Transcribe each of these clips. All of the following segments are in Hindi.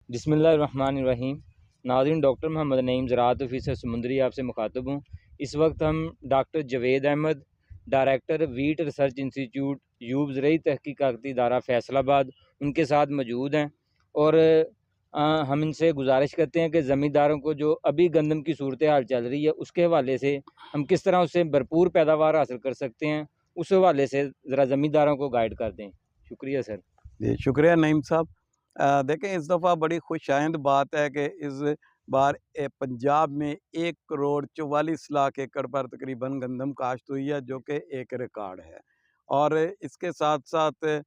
बिस्मिल्लाहिर्रहमानिर्रहीम। नाज़रीन, डॉक्टर मोहम्मद नईम ज़राअत ऑफ़िसर समुंदरी आपसे मुखातब हूँ। इस वक्त हम doctor Javed Ahmad, director wheat research institute Ayub ज़रई तहकीकाती इदारा फैसलाबाद, उनके साथ मौजूद हैं। और हम इनसे गुजारिश करते हैं कि ज़मींदारों को जो अभी गंदम की सूरत हाल चल रही है उसके हवाले से हम किस तरह उससे भरपूर पैदावार हासिल कर सकते हैं, उस हवाले से ज़रा ज़मींदारों को गाइड कर दें। शुक्रिया सर। जी, शुक्रिया नईम साहब। देखें, इस दफ़ा बड़ी खुशाइंद बात है कि इस बार पंजाब में 1,44,00,000 एकड़ पर तकरीबन गंदम काश्त हुई है, जो कि एक रिकॉर्ड है। और इसके साथ साथ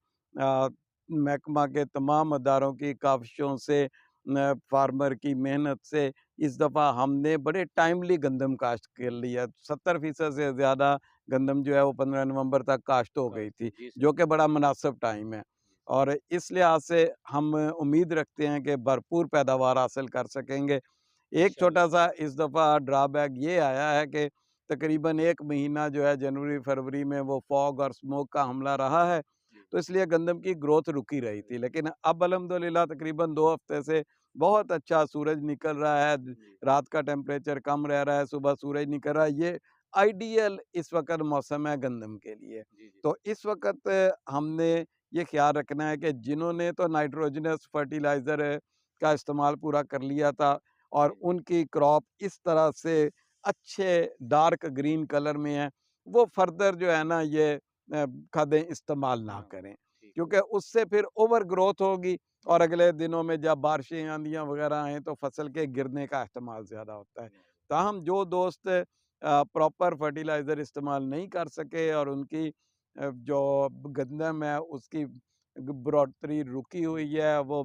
महकमा के तमाम अदारों की काविशों से, फार्मर की मेहनत से इस दफ़ा हमने बड़े टाइमली गंदम काश्त कर लिया। 70% से ज़्यादा गंदम जो है वो 15 नवंबर तक काश्त हो गई थी, जी सर। जो कि बड़ा मुनासिब टाइम है। और इस लिहाज से हम उम्मीद रखते हैं कि भरपूर पैदावार हासिल कर सकेंगे। एक इंशाल्लाह। छोटा-सा इस दफ़ा ड्रॉबैक ये आया है कि तकरीबन 1 महीना जो है जनवरी-फरवरी में वो फॉग और स्मोक का हमला रहा है, जी। तो इसलिए गंदम की ग्रोथ रुकी रही थी। लेकिन अब अल्हम्दुलिल्लाह तकरीबन 2 हफ्ते से बहुत अच्छा सूरज निकल रहा है, जी। रात का टेम्परेचर कम रह रहा है, सुबह सूरज निकल रहा है। ये आइडियल इस वक़्त मौसम है गंदम के लिए। जी, जी। तो इस वक़्त हमने ये ख़्याल रखना है कि जिन्होंने तो नाइट्रोजनस फर्टिलाइज़र का इस्तेमाल पूरा कर लिया था और जी, जी। उनकी क्रॉप इस तरह से अच्छे डार्क ग्रीन कलर में है, वो फर्दर जो है ना ये खादें इस्तेमाल ना हाँ, करें, ठीक है। क्योंकि उससे फिर ओवर ग्रोथ होगी और अगले दिनों में जब बारिशें, आंधियाँ वग़ैरह आएँ तो फसल के गिरने का एहतमाल ज़्यादा होता है। ताहम जो दोस्त प्रॉपर फर्टिलाइज़र इस्तेमाल नहीं कर सके और उनकी जो गंदम है उसकी बढ़ोतरी रुकी हुई है, वो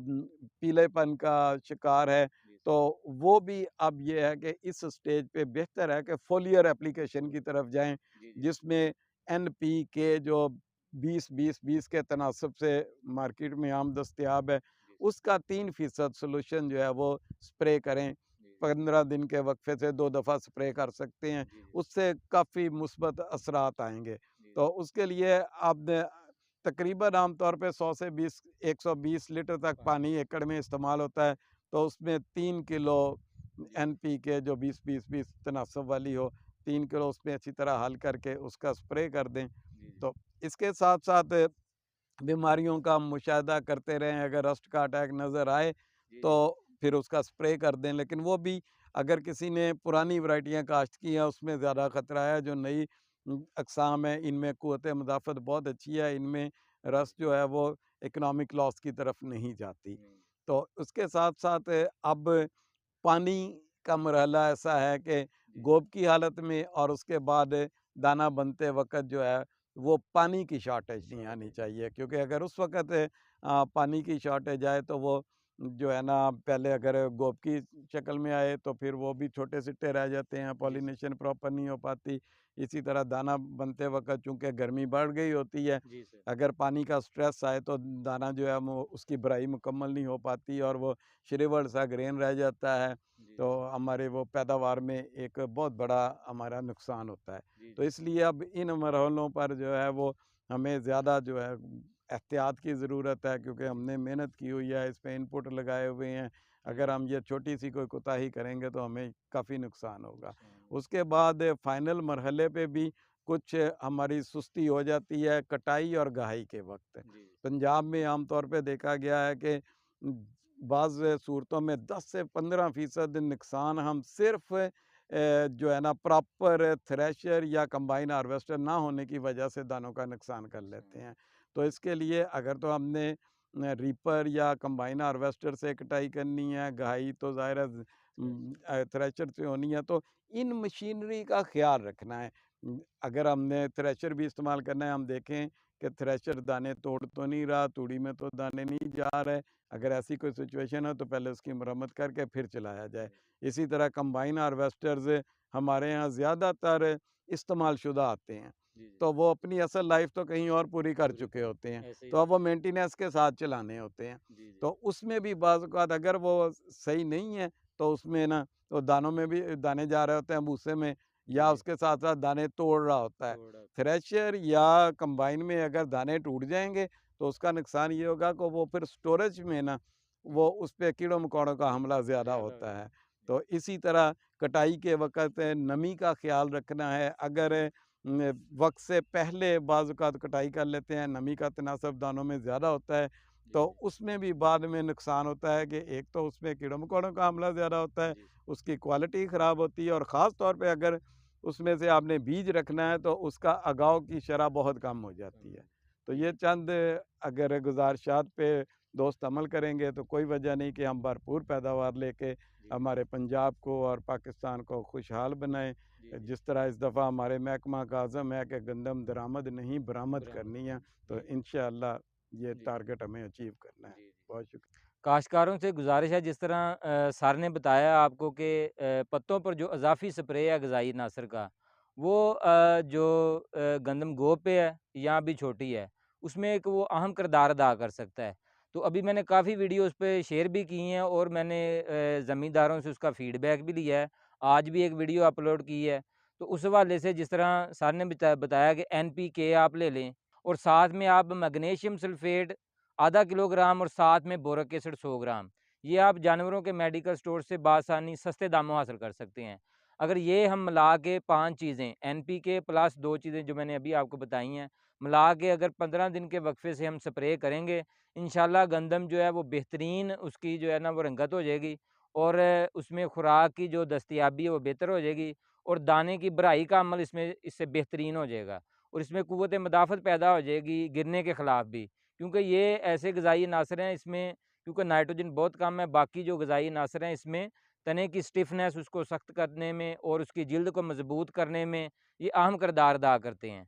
पीलेपन का शिकार है, जी सर। तो वो भी अब ये है कि इस स्टेज पे बेहतर है कि फोलियर एप्लीकेशन की तरफ जाएँ, जी, जी। जिसमें एनपीके जो 20-20-20 के तनासब से मार्केट में आम दस्तयाब है, जी सर। उसका 3% सॉल्यूशन जो है वो स्प्रे करें। जी, जी। 15 दिन के वक़्फे से 2 दफ़ा स्प्रे कर सकते हैं, जी, जी। उससे काफ़ी मुस्बत असरात आएँगे। जी, तो जी। उसके लिए आपने तकरीबन आम तौर पे 100 से 120 लीटर तक पानी। पानी एकड़ में इस्तेमाल होता है, तो उसमें 3 किलो जी, जी। एनपीके जो 20-20-20 तनासब वाली हो, 3 किलो उसमें अच्छी तरह हल करके उसका स्प्रे कर दें। जी, जी। तो इसके साथ-साथ बीमारियों का मुशाहदा करते रहें, अगर रस्ट का अटैक नज़र आए, जी, जी। तो फिर उसका स्प्रे कर दें। लेकिन वो भी अगर किसी ने पुरानी वैराइटियाँ काश्त की हैं, उसमें ज़्यादा ख़तरा है। जो नई अक़साम है, इनमें क़ुव्वत मुदाफ़त बहुत अच्छी है, इनमें जी। रस्ट जो है वो इकोनॉमिक लॉस की तरफ नहीं जाती। नहीं। तो उसके साथ-साथ अब पानी का मरहला ऐसा है कि जी, जी। गोब की हालत में और उसके बाद दाना बनते वक़्त जो है वो पानी की शॉर्टेज नहीं आनी शॉर्टेज नहीं। चाहिए, क्योंकि अगर उस वक़्त पानी की शॉर्टेज आए तो वो जो है ना, पहले अगर गोब की शक्ल में आए तो फिर वो भी छोटे सिट्टे रह जाते हैं, जी सर। पॉलिनेशन प्रॉपर नहीं हो पाती। इसी तरह दाना बनते वक़्त चूँकि गर्मी बढ़ गई होती है, जी सर। अगर पानी का स्ट्रेस आए तो दाना जो है वो उसकी भराई मुकम्मल नहीं हो पाती और वो श्रिवल्ड सा ग्रेन रह जाता है। जी, तो जी। हमारे वो पैदावार में एक बहुत बड़ा हमारा नुकसान होता है। जी, तो जी। इसलिए अब इन मरहलों पर जो है वो हमें ज़्यादा जो है एहतियात की ज़रूरत है, क्योंकि जी, हमने जी। मेहनत की हुई है, इस पे इनपुट लगाए हुए हैं। जी, अगर जी। हम ये छोटी-सी कोई कोताही करेंगे तो हमें काफ़ी नुकसान होगा। नुकसान होगा। उसके बाद फाइनल मरहले पे भी कुछ हमारी सुस्ती हो जाती है कटाई और गहाई के वक़्त। जी, जी। पंजाब में आम तौर पे देखा गया है कि बाज़ सूरतों में 10 से 15% नुकसान हम सिर्फ़ जो है ना प्रॉपर थ्रेशर या कंबाइन हार्वेस्टर ना होने की वजह से दानों का नुकसान कर लेते नुकसान। हैं। तो इसके लिए अगर तो हमने रीपर या कंबाइन हार्वेस्टर से कटाई करनी है, गहाई तो ज़ाहिर है थ्रेशर से होनी है, तो इन मशीनरी का ख़्याल रखना है। अगर हमने थ्रेशर भी इस्तेमाल करना है, हम देखें कि थ्रेशर दाने तोड़ तो नहीं रहा, तूड़ी में तो दाने नहीं जा रहे। अगर ऐसी कोई सिचुएशन है तो पहले उसकी मरम्मत करके फिर चलाया जाए। इसी तरह कंबाइन हार्वेस्टर्स हमारे यहाँ ज़्यादातर इस्तेमाल शुदा आते हैं, जी, जी। तो वो अपनी असल लाइफ तो कहीं और पूरी कर पूरी चुके कर होते हैं, ऐसे ही तो अब वो रहते हैं। मेंटेनेंस के साथ चलाने होते हैं। जी, जी। तो उसमें भी बाज़ औक़ात अगर वो सही नहीं है, तो उसमें ना तो दानों में भी दाने जा रहे होते हैं भूसे में, जी, या जी। उसके साथ-साथ दाने तोड़ रहा होता है। तोड़ रहा था। थ्रेशर या कंबाइन में अगर दाने टूट जाएँगे, तो उसका नुकसान ये होगा कि वो फिर स्टोरेज में ना वो उस पे कीड़ों-मकोड़ों का हमला ज़्यादा होता है। तो इसी तरह कटाई के वक़्त नमी का ख़्याल रखना है। अगर वक़्त से पहले बाज़ औक़ात कटाई कर लेते हैं, नमी का तनासब दानों में ज़्यादा होता है, तो उसमें भी बाद में नुकसान होता है कि एक तो उसमें कीड़ों-मकोड़ों का हमला ज़्यादा होता है, उसकी क्वालिटी ख़राब होती है और ख़ास तौर पे अगर उसमें से आपने बीज रखना है तो उसका अगाव की शरह बहुत कम हो जाती है। तो ये चंद अगर गुज़ारिशात पे दोस्त अमल करेंगे तो कोई वजह नहीं कि हम भरपूर पैदावार लेके हमारे पंजाब को और पाकिस्तान को खुशहाल बनाएँ। जिस तरह इस दफ़ा हमारे महकमा का अज़म है कि गंदम दरामद नहीं बरामद करनी है, तो इंशाअल्लाह ये टारगेट हमें अचीव करना है। बहुत शुक्रिया। काश्तकारों से गुज़ारिश है, जिस तरह सर ने बताया आपको कि पत्तों पर जो इज़ाफ़ी स्प्रे है ग़िज़ाई अनासर का, वो जो गंदम गोभ पे है या भी छोटी है, उसमें एक वो अहम किरदार अदा कर सकता है। तो अभी मैंने काफ़ी वीडियो उस पे शेयर भी की हैं और मैंने ज़मींदारों से उसका फ़ीडबैक भी लिया है। आज भी एक वीडियो अपलोड की है। तो उस हवाले से जिस तरह सर ने बताया कि एनपीके आप ले लें और साथ में आप मैग्नीशियम सल्फ़ेट आधा किलोग्राम और साथ में बोरिक एसिड 100 ग्राम। ये आप जानवरों के मेडिकल स्टोर से बआसानी सस्ते दामों हासिल कर सकते हैं। अगर ये हम मिला के 5 चीज़ें एनपीके प्लस 2 चीज़ें जो मैंने अभी आपको बताई हैं, मिला के अगर 15 दिन के वक़्फ़े से हम स्प्रे करेंगे, इंशाल्लाह गंदम जो है वो बेहतरीन उसकी जो है ना वो रंगत हो जाएगी और उसमें खुराक की जो दस्तयाबी है वो बेहतर हो जाएगी और दाने की भराई का अमल इसमें इससे बेहतरीन हो जाएगा और इसमें क़ुव्वत मदाफ़त पैदा हो जाएगी गिरने के ख़िलाफ़ भी। क्योंकि ये ऐसे ग़िज़ाई अनासर हैं, इसमें क्योंकि नाइट्रोजन बहुत कम है, बाकी जो ग़िज़ाई अनासर हैं इसमें तने की स्टिफ़नेस उसको सख्त करने में और उसकी जिल्द को मज़बूत करने में ये अहम किरदार अदा करते हैं।